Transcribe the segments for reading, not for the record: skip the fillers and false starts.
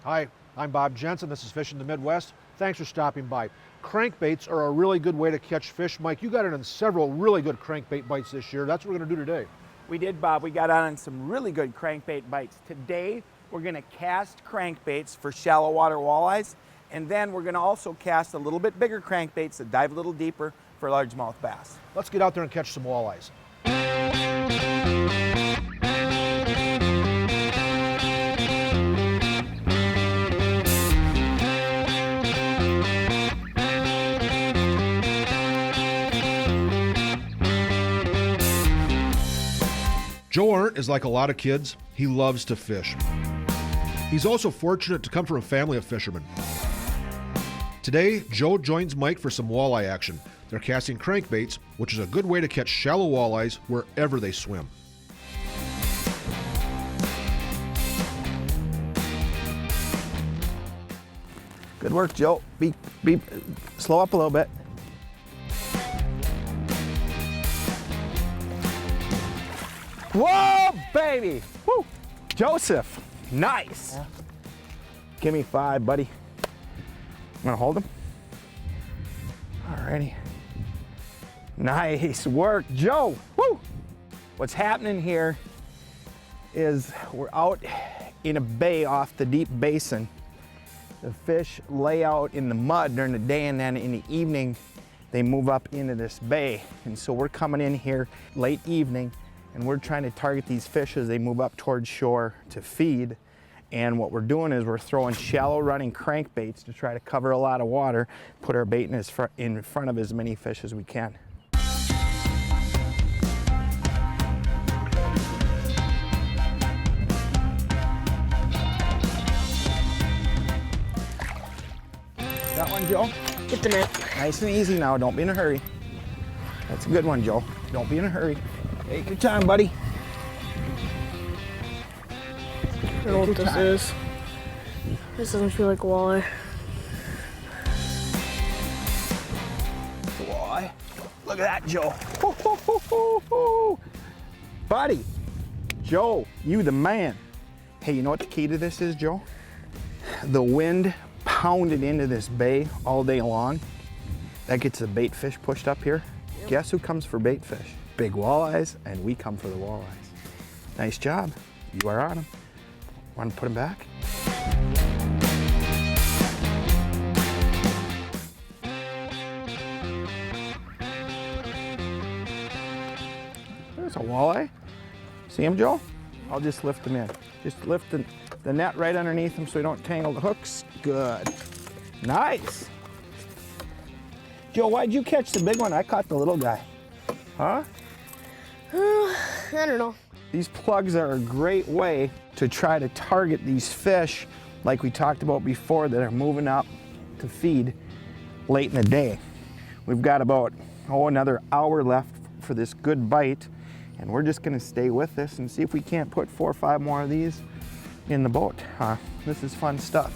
Hi, I'm Bob Jensen. This is Fishing the Midwest. Thanks for stopping by. Crankbaits are a really good way to catch fish. Mike, you got in on several really good crankbait bites this year. That's what we're going to do today. We did, Bob. We got on some really good crankbait bites. Today, we're going to cast crankbaits for shallow water walleyes, and then we're going to also cast a little bit bigger crankbaits that dive a little deeper for largemouth bass. Let's get out there and catch some walleyes. Joe Arndt is like a lot of kids. He loves to fish. He's also fortunate to come from a family of fishermen. Today, Joe joins Mike for some walleye action. They're casting crankbaits, which is a good way to catch shallow walleyes wherever they swim. Good work, Joe. Slow up a little bit. Whoa, baby! Woo! Joseph, nice. Yeah. Give me 5, buddy. I'm gonna hold him. Alrighty. Nice work, Joe. Woo! What's happening here is we're out in a bay off the deep basin. The fish lay out in the mud during the day, and then in the evening, they move up into this bay. And so we're coming in here late evening, and we're trying to target these fish as they move up towards shore to feed. And what we're doing is we're throwing shallow running crankbaits to try to cover a lot of water, put our bait in front of as many fish as we can. Got one, Joe? Get the net. Nice and easy now, don't be in a hurry. That's a good one, Joe. Don't be in a hurry. Take your time, buddy. I don't know what this is. This doesn't feel like a walleye. Walleye. Look at that, Joe. Hoo, hoo, hoo, hoo, hoo. Buddy, Joe, you the man. Hey, you know what the key to this is, Joe? The wind pounded into this bay all day long. That gets the bait fish pushed up here. Yep. Guess who comes for bait fish? Big walleyes, and we come for the walleyes. Nice job. You are on them. Want to put them back? There's a walleye. See him, Joe? I'll just lift them in. Just lift the net right underneath them so we don't tangle the hooks. Good. Nice. Joe, why'd you catch the big one? I caught the little guy. Huh? I don't know. These plugs are a great way to try to target these fish, like we talked about before, that are moving up to feed late in the day. We've got about, another hour left for this good bite, and we're just gonna stay with this and see if we can't put 4 or 5 more of these in the boat. This is fun stuff.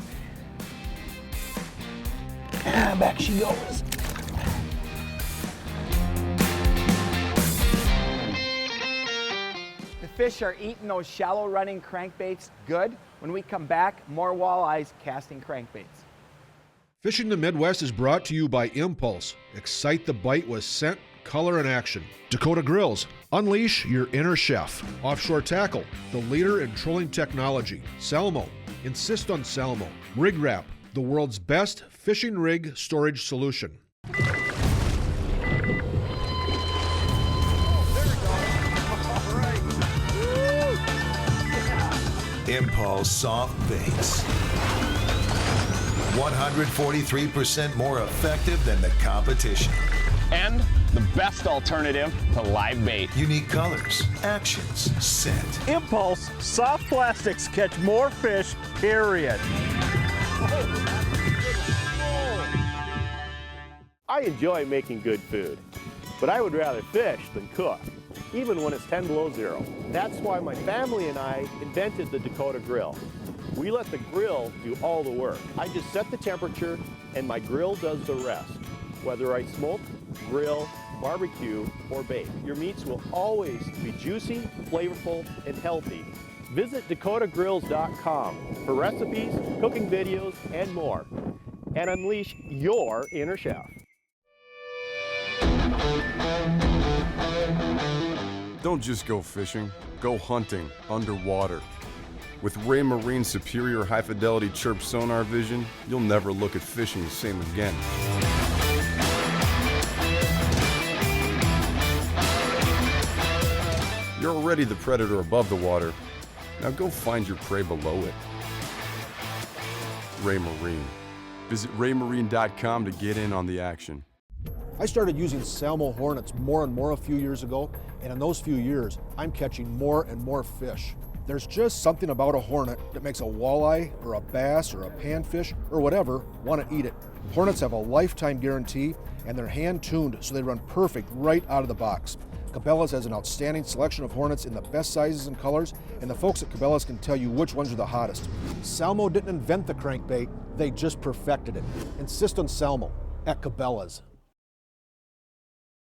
Back she goes. Fish are eating those shallow running crankbaits good. When we come back, more walleyes casting crankbaits. Fishing the Midwest is brought to you by Impulse. Excite the bite with scent, color, and action. Dakota Grills. Unleash your inner chef. Offshore Tackle. The leader in trolling technology. Salmo. Insist on Salmo. Rig Wrap. The world's best fishing rig storage solution. Impulse soft baits. 143% more effective than the competition. And the best alternative to live bait. Unique colors, actions, scent. Impulse soft plastics catch more fish, period. I enjoy making good food, but I would rather fish than cook, even when it's 10 below zero. That's why my family and I invented the Dakota Grill. We let the grill do all the work. I just set the temperature and my grill does the rest. Whether I smoke, grill, barbecue, or bake, your meats will always be juicy, flavorful, and healthy, Visit dakotagrills.com for recipes, cooking videos, and more. And unleash your inner chef. Don't just go fishing, go hunting underwater. With Ray Marine's superior high-fidelity chirp sonar vision, you'll never look at fishing the same again. You're already the predator above the water. Now go find your prey below it. Ray Marine. Visit raymarine.com to get in on the action. I started using Salmo Hornets more and more a few years ago, and in those few years, I'm catching more and more fish. There's just something about a hornet that makes a walleye or a bass or a panfish or whatever want to eat it. Hornets have a lifetime guarantee, and they're hand-tuned so they run perfect right out of the box. Cabela's has an outstanding selection of Hornets in the best sizes and colors, and the folks at Cabela's can tell you which ones are the hottest. Salmo didn't invent the crankbait, they just perfected it. Insist on Salmo at Cabela's.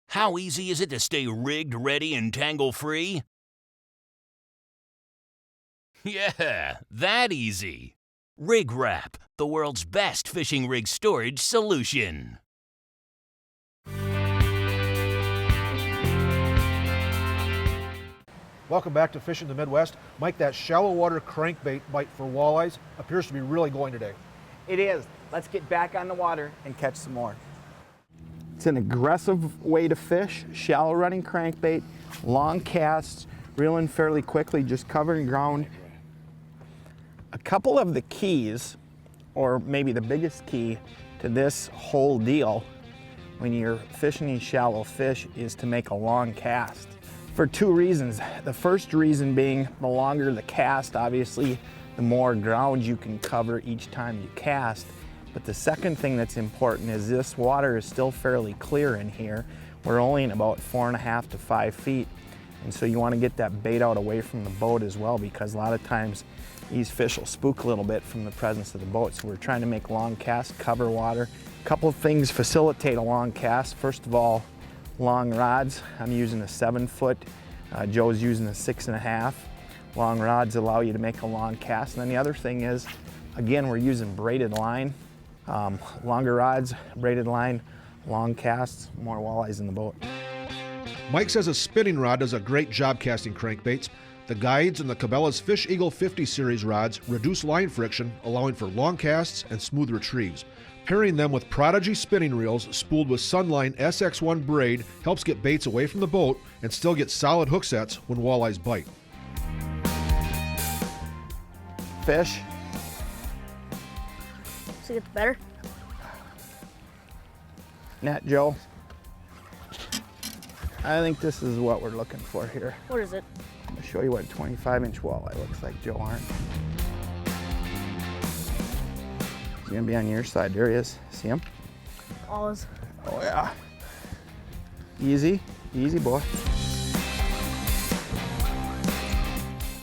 How easy is it to stay rigged, ready, and tangle-free? Yeah, that easy. Rig Wrap, the world's best fishing rig storage solution. Welcome back to Fishing the Midwest. Mike, that shallow water crankbait bite for walleyes appears to be really going today. It is. Let's get back on the water and catch some more. It's an aggressive way to fish, shallow running crankbait, long casts, reeling fairly quickly, just covering ground. A couple of the keys, or maybe the biggest key to this whole deal when you're fishing these shallow fish is to make a long cast. For two reasons. The first reason being the longer the cast, obviously, the more ground you can cover each time you cast. But the second thing that's important is this water is still fairly clear in here. We're only in about 4.5 to 5 feet. And so you want to get that bait out away from the boat as well, because a lot of times these fish will spook a little bit from the presence of the boat. So we're trying to make long casts, cover water. A couple of things facilitate a long cast. First of all, long rods. I'm using a 7-foot. Joe's using a 6.5. Long rods allow you to make a long cast. And then the other thing is, again, we're using braided line. Longer rods, braided line, long casts, more walleyes in the boat. Mike says a spinning rod does a great job casting crankbaits. The guides and the Cabela's Fish Eagle 50 series rods reduce line friction, allowing for long casts and smooth retrieves. Pairing them with Prodigy spinning reels spooled with Sunline SX1 braid helps get baits away from the boat and still get solid hook sets when walleyes bite. Fish. So it gets better. Net, Joe. I think this is what we're looking for here. What is it? I'm gonna show you what a 25-inch walleye looks like, Joe Arndt. He's gonna be on your side. There he is. See him? Always. Oh yeah. Easy, easy boy.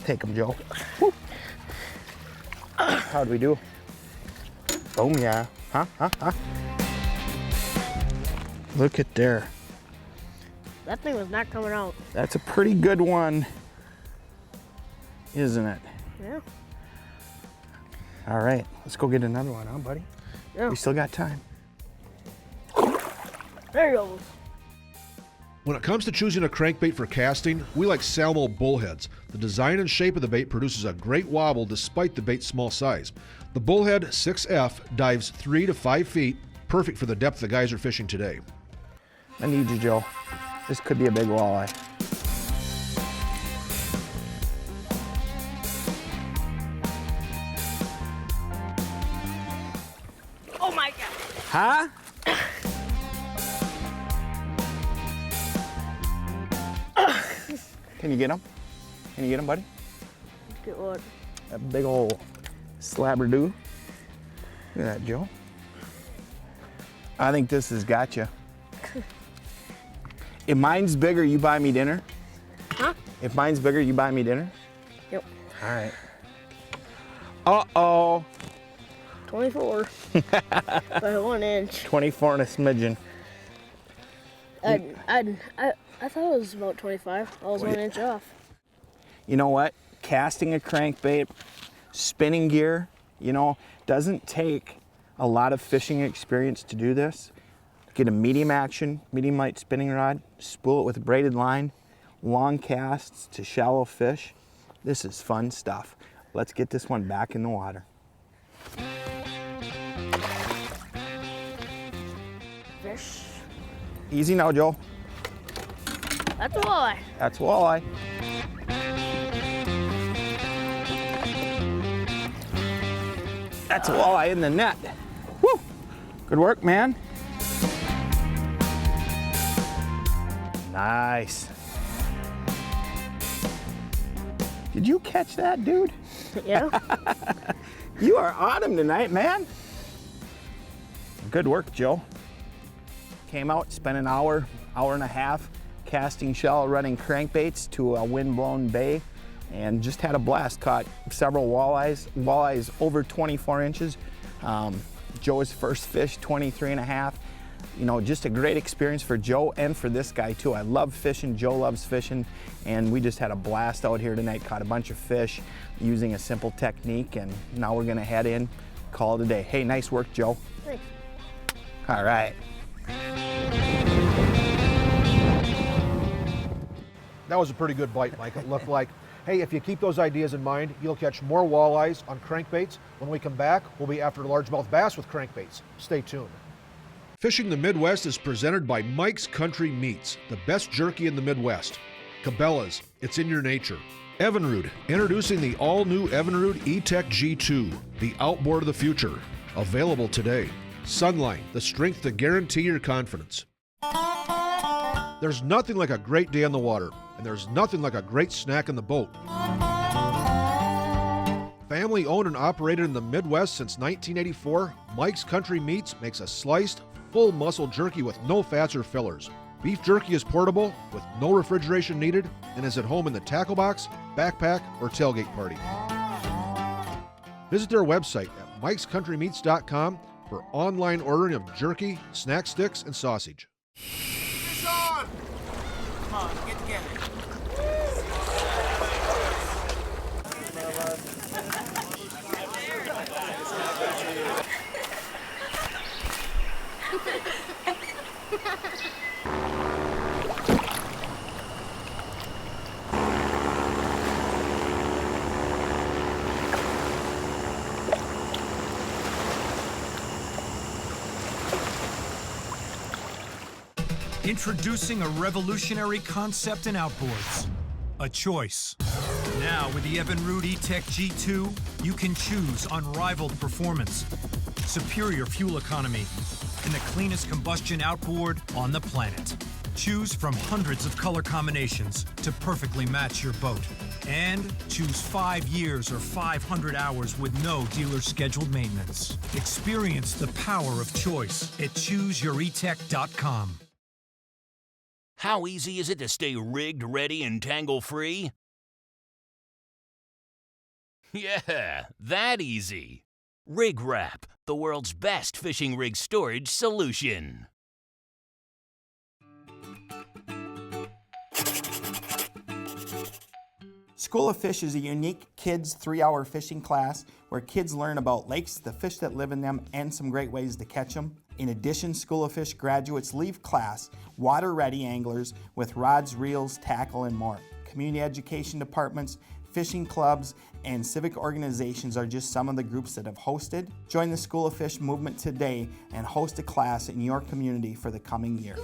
Take him, Joe. Woo. How'd we do? Boom, yeah. Huh? Look at there. That thing was not coming out. That's a pretty good one, isn't it? Yeah. All right, let's go get another one, huh, buddy? Yeah. We still got time. There he goes. When it comes to choosing a crankbait for casting, we like Salmo bullheads. The design and shape of the bait produces a great wobble despite the bait's small size. The Bullhead 6F dives 3 to 5 feet, perfect for the depth the guys are fishing today. I need you, Joe. This could be a big walleye. Oh my God. Huh? Can you get him? Can you get him, buddy? Get what? A big old slabberdo. Look at that, Joe. I think this has got you. If mine's bigger, you buy me dinner? Huh? If mine's bigger, you buy me dinner? Yep. All right. Uh-oh. 24 by 1 inch. 24 and a smidgen. I thought it was about 25. I was 1 inch off. You know what? casting a crankbait, spinning gear. You know, doesn't take a lot of fishing experience to do this. Get a medium action, medium light spinning rod, spool it with a braided line, long casts to shallow fish. This is fun stuff. Let's get this one back in the water. Fish. Easy now, Joe. That's a walleye. That's walleye. That's a walleye in the net. Woo! Good work, man. Nice. Did you catch that, dude? Yeah. You are on him tonight, man. Good work, Joe. Came out, spent an hour and a half casting shell, running crankbaits to a wind-blown bay, and just had a blast. Caught several walleyes over 24 inches. Joe's first fish, 23 and a half. You know, just a great experience for Joe and for this guy too. I love fishing, Joe loves fishing, and we just had a blast out here tonight. Caught a bunch of fish using a simple technique, and now we're gonna head in, call it a day. Hey, nice work, Joe. Thanks. All right. That was a pretty good bite, Mike. It looked like, hey, if you keep those ideas in mind, you'll catch more walleyes on crankbaits. When we come back, we'll be after largemouth bass with crankbaits. Stay tuned. Fishing the Midwest is presented by Mike's Country Meats, the best jerky in the Midwest. Cabela's, it's in your nature. Evinrude, introducing the all-new Evinrude E-Tech G2, the outboard of the future. Available today. Sunline, the strength to guarantee your confidence. There's nothing like a great day on the water, and there's nothing like a great snack in the boat. Family owned and operated in the Midwest since 1984, Mike's Country Meats makes a sliced, full muscle jerky with no fats or fillers. Beef jerky is portable with no refrigeration needed and is at home in the tackle box, backpack, or tailgate party. Visit their website at mikescountrymeats.com for online ordering of jerky, snack sticks, and sausage. Fish on! Come on, get together. Introducing a revolutionary concept in outboards, a choice. Now with the Evinrude E-Tech G2, you can choose unrivaled performance, superior fuel economy, and the cleanest combustion outboard on the planet. Choose from hundreds of color combinations to perfectly match your boat. And choose 5 years or 500 hours with no dealer scheduled maintenance. Experience the power of choice at ChooseYourETech.com. How easy is it to stay rigged, ready, and tangle-free? Yeah, that easy. Rig Wrap, the world's best fishing rig storage solution. School of Fish is a unique kids 3-hour fishing class where kids learn about lakes, the fish that live in them, and some great ways to catch them. In addition, School of Fish graduates leave class water-ready anglers with rods, reels, tackle, and more. Community education departments, fishing clubs, and civic organizations are just some of the groups that have hosted. Join the School of Fish movement today and host a class in your community for the coming year.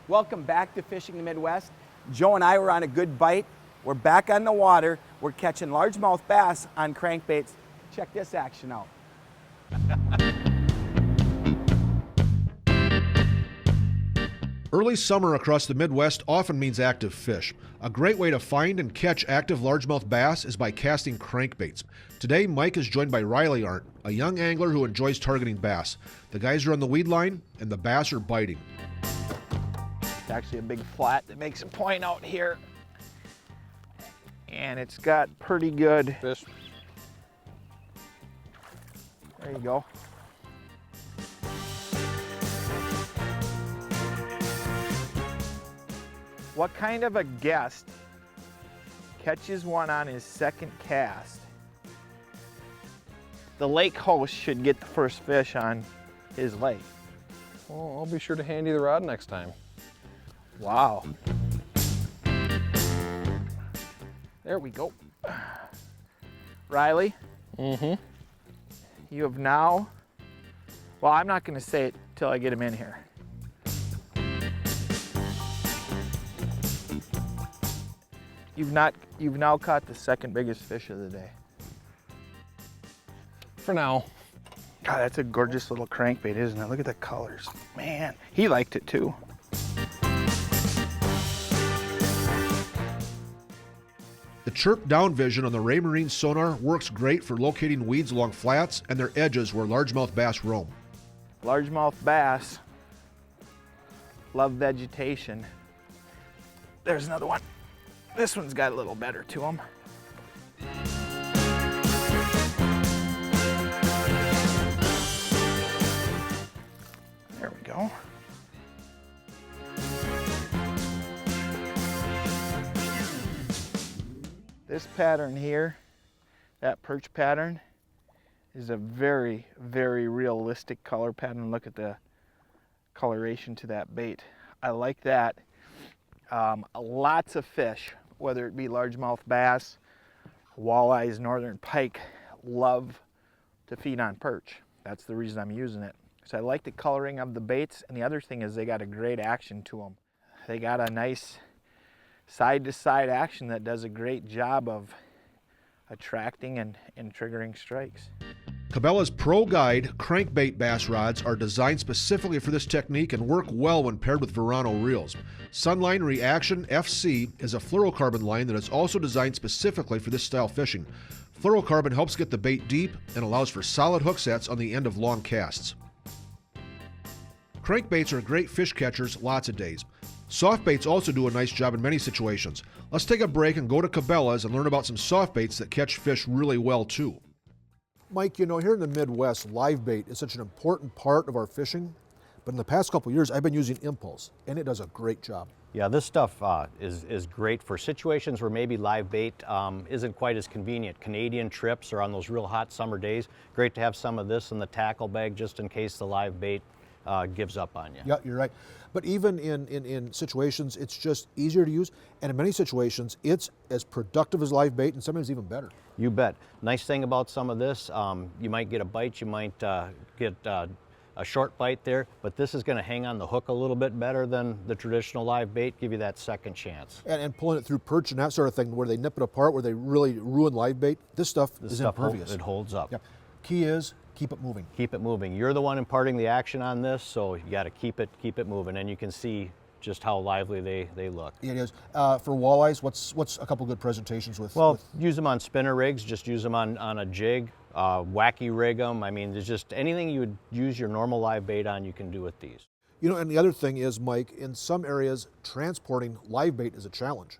Welcome back to Fishing the Midwest. Joe and I were on a good bite. We're back on the water. We're catching largemouth bass on crankbaits. Check this action out. Early summer across the Midwest often means active fish. A great way to find and catch active largemouth bass is by casting crankbaits. Today, Mike is joined by Riley Arndt, a young angler who enjoys targeting bass. The guys are on the weed line, and the bass are biting. It's actually a big flat that makes a point out here. And it's got pretty good Fish. There you go. What kind of a guest catches one on his second cast? The lake host should get the first fish on his lake. Well, I'll be sure to hand you the rod next time. Wow. There we go. Riley? You have now, well, I'm not gonna say it till I get him in here. You've now caught the second biggest fish of the day. For now. God, that's a gorgeous little crankbait, isn't it? Look at the colors. Man, he liked it too. The chirp down vision on the Ray Marine sonar works great for locating weeds along flats and their edges where largemouth bass roam. Largemouth bass love vegetation. There's another one. This one's got a little better to him. There we go. This pattern here, that perch pattern, is a very, very realistic color pattern. Look at the coloration to that bait. I like that. Lots of fish, whether it be largemouth bass, walleyes, northern pike, love to feed on perch. That's the reason I'm using it. So I like the coloring of the baits, and the other thing is they got a great action to them. They got a nice side-to-side action that does a great job of attracting and triggering strikes. Cabela's Pro Guide crankbait bass rods are designed specifically for this technique and work well when paired with Verano reels. Sunline Reaction FC is a fluorocarbon line that is also designed specifically for this style fishing. Fluorocarbon helps get the bait deep and allows for solid hook sets on the end of long casts. Crankbaits are great fish catchers lots of days. Soft baits also do a nice job in many situations. Let's take a break and go to Cabela's and learn about some soft baits that catch fish really well too. Mike, you know, here in the Midwest, live bait is such an important part of our fishing, but in the past couple of years, I've been using Impulse, and it does a great job. Yeah, this stuff is great for situations where maybe live bait isn't quite as convenient. Canadian trips or on those real hot summer days, great to have some of this in the tackle bag just in case the live bait gives up on you. Yeah, you're right. But even in situations, it's just easier to use, and in many situations, it's as productive as live bait and sometimes even better. You bet. Nice thing about some of this, you might get a bite, you might get a short bite there, but this is going to hang on the hook a little bit better than the traditional live bait, give you that second chance. And pulling it through perch and that sort of thing, where they nip it apart, where they really ruin live bait, this stuff is impervious. It holds up. Yeah. Key is, keep it moving. Keep it moving. You're the one imparting the action on this, so you got to keep it moving, and you can see just how lively they look. It is. For walleyes, what's a couple good presentations with? Well, use them on spinner rigs, just use them on a jig, wacky rig them. I mean, there's just anything you would use your normal live bait on, you can do with these. You know, and the other thing is, Mike, in some areas, transporting live bait is a challenge.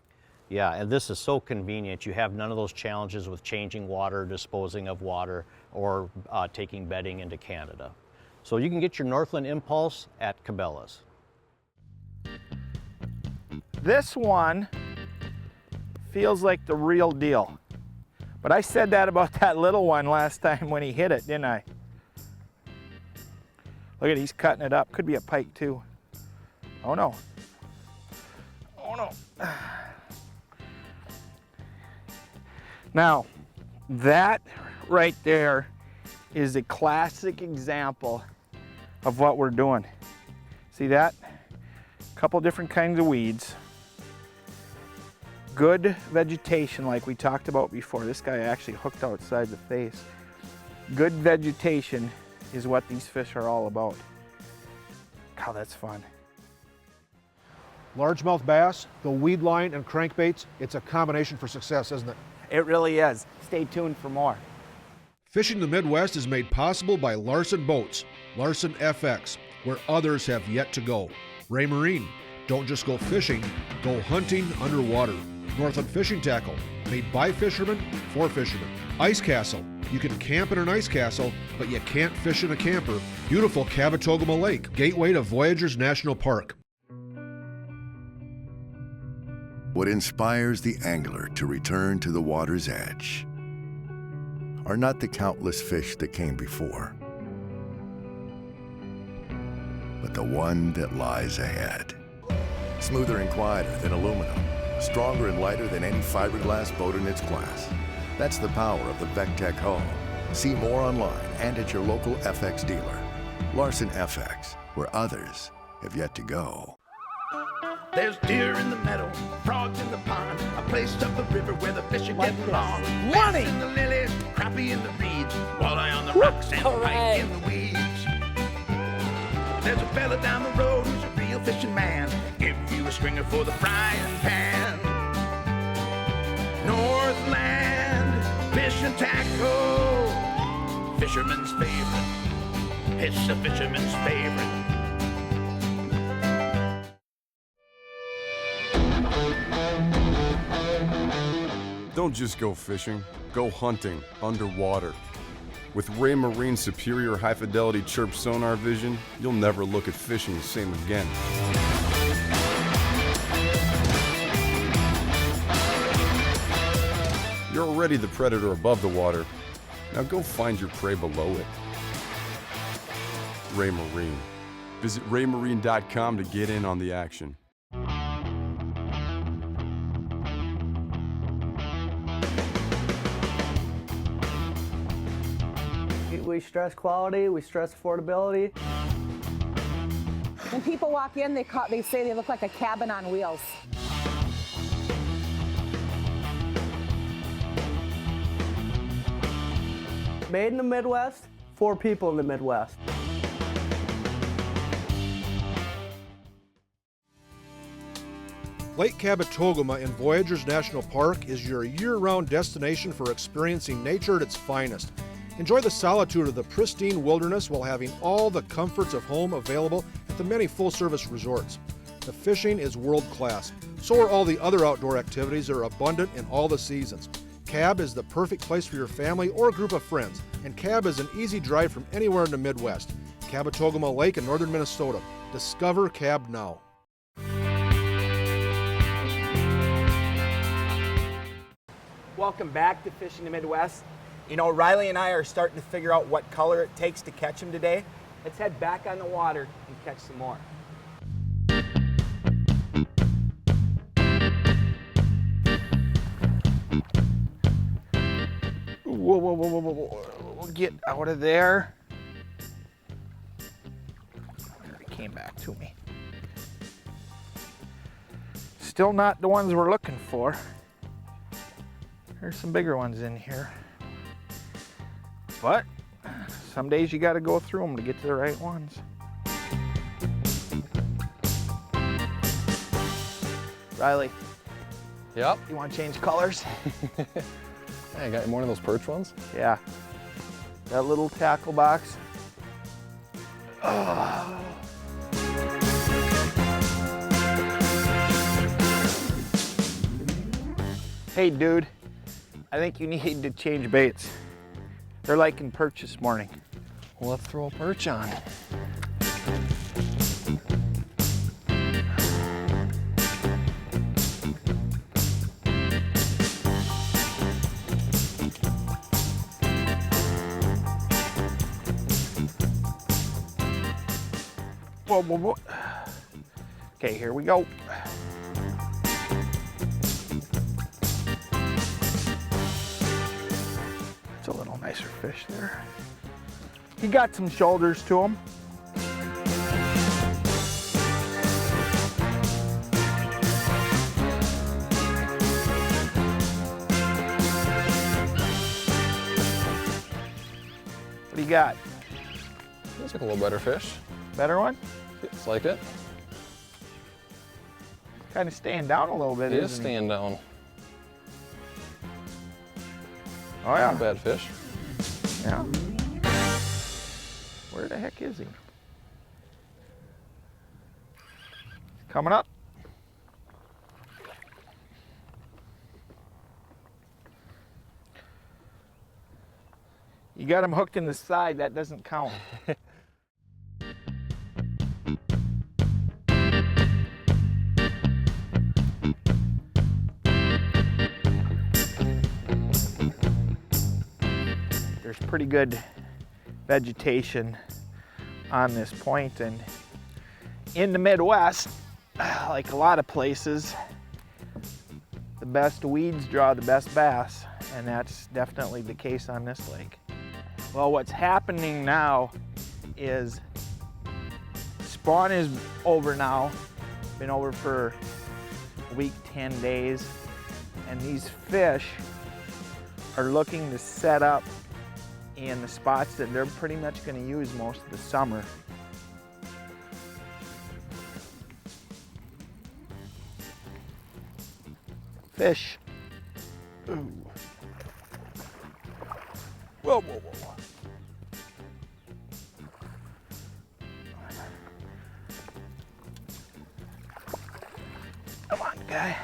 Yeah, and this is so convenient. You have none of those challenges with changing water, disposing of water, or taking bedding into Canada. So you can get your Northland Impulse at Cabela's. This one feels like the real deal. But I said that about that little one last time when he hit it, didn't I? Look at, he's cutting it up. Could be a pike too. Oh no. Oh no. Now, that right there is a classic example of what we're doing. See that? A couple different kinds of weeds. Good vegetation like we talked about before. This guy actually hooked outside the face. Good vegetation is what these fish are all about. God, that's fun. Largemouth bass, the weed line, and crankbaits, it's a combination for success, isn't it? It really is. Stay tuned for more. Fishing the Midwest is made possible by Larson Boats, Larson FX, where others have yet to go. Ray Marine, don't just go fishing, go hunting underwater. Northland Fishing Tackle, made by fishermen for fishermen. Ice Castle, you can camp in an ice castle, but you can't fish in a camper. Beautiful Cabotogama Lake, gateway to Voyageurs National Park. What inspires the angler to return to the water's edge are not the countless fish that came before, but the one that lies ahead. Smoother and quieter than aluminum, stronger and lighter than any fiberglass boat in its class. That's the power of the VecTech hull. See more online and at your local FX dealer. Larson FX, where others have yet to go. There's deer in the meadow, frogs in the pond, a place up the river where the fish are getting long. Bass in the lilies, crappie in the reeds, walleye on the rocks and pike in the weeds. There's a fella down the road who's a real fishing man. Give you a stringer for the frying pan. Northland, fish and tackle, fisherman's favorite. It's a fisherman's favorite. Don't just go fishing, go hunting underwater. With Ray Marine's superior high-fidelity chirp sonar vision, you'll never look at fishing the same again. You're already the predator above the water. Now go find your prey below it. Ray Marine. Visit raymarine.com to get in on the action. We stress quality, we stress affordability. When people walk in, they say they look like a cabin on wheels. Made in the Midwest, for people in the Midwest. Lake Kabetogama in Voyageurs National Park is your year-round destination for experiencing nature at its finest. Enjoy the solitude of the pristine wilderness while having all the comforts of home available at the many full-service resorts. The fishing is world-class. So are all the other outdoor activities that are abundant in all the seasons. Cab is the perfect place for your family or group of friends, and Cab is an easy drive from anywhere in the Midwest. Kabetogama Lake in northern Minnesota. Discover Cab now. Welcome back to Fishing the Midwest. You know, Riley and I are starting to figure out what color it takes to catch them today. Let's head back on the water and catch some more. Whoa, whoa, whoa, whoa, whoa, we'll get out of there. It came back to me. Still not the ones we're looking for. There's some bigger ones in here. But some days you got to go through them to get to the right ones. Riley. Yep. You want to change colors? Hey, I got one of those perch ones? Yeah. That little tackle box. Oh. Hey, dude. I think you need to change baits. They're liking perch this morning. Well, let's throw a perch on. Whoa, whoa, whoa. Okay, here we go. It's a little nicer fish there. He got some shoulders to him. What do you got? Looks like a little better fish. Better one? Looks like it. Kind of staying down a little bit, It is isn't staying down. Oh yeah. Not a bad fish. Yeah. Where the heck is he? Coming up. You got him hooked in the side, that doesn't count. there's pretty good vegetation on this point, and in the Midwest, like a lot of places, the best weeds draw the best bass, and that's definitely the case on this lake. Well, what's happening now is spawn is over now, been over for a week, 10 days, and these fish are looking to set up in the spots that they're pretty much going to use most of the summer. Fish. Ooh. Whoa, whoa, whoa. Come on, guy.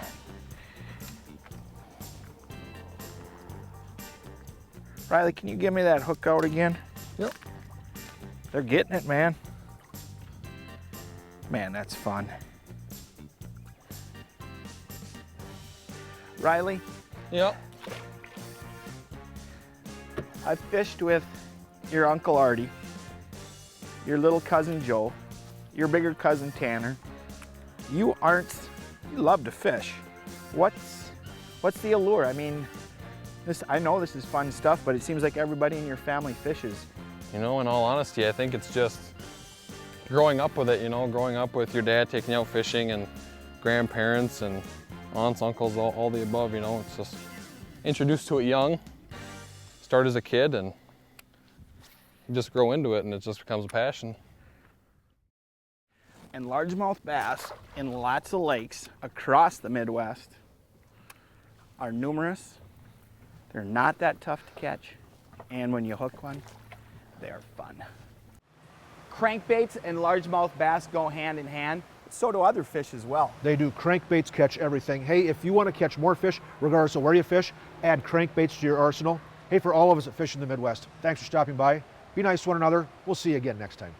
Riley, can you give me that hook out again? Yep. They're getting it, man. Man, that's fun. Riley? Yep. I fished with your Uncle Artie, your little cousin Joe, your bigger cousin Tanner. You love to fish. What's the allure? I mean, I know this is fun stuff, but it seems like everybody in your family fishes. You know, in all honesty, I think it's just growing up with it, you know, growing up with your dad taking you out fishing and grandparents and aunts, uncles, all the above, you know. It's just introduced to it young, start as a kid, and you just grow into it and it just becomes a passion. And largemouth bass in lots of lakes across the Midwest are numerous. They're not that tough to catch, and when you hook one, they're fun. Crankbaits and largemouth bass go hand in hand. So do other fish as well. They do. Crankbaits catch everything. Hey, if you want to catch more fish, regardless of where you fish, add crankbaits to your arsenal. Hey, for all of us that fish in the Midwest, thanks for stopping by. Be nice to one another. We'll see you again next time.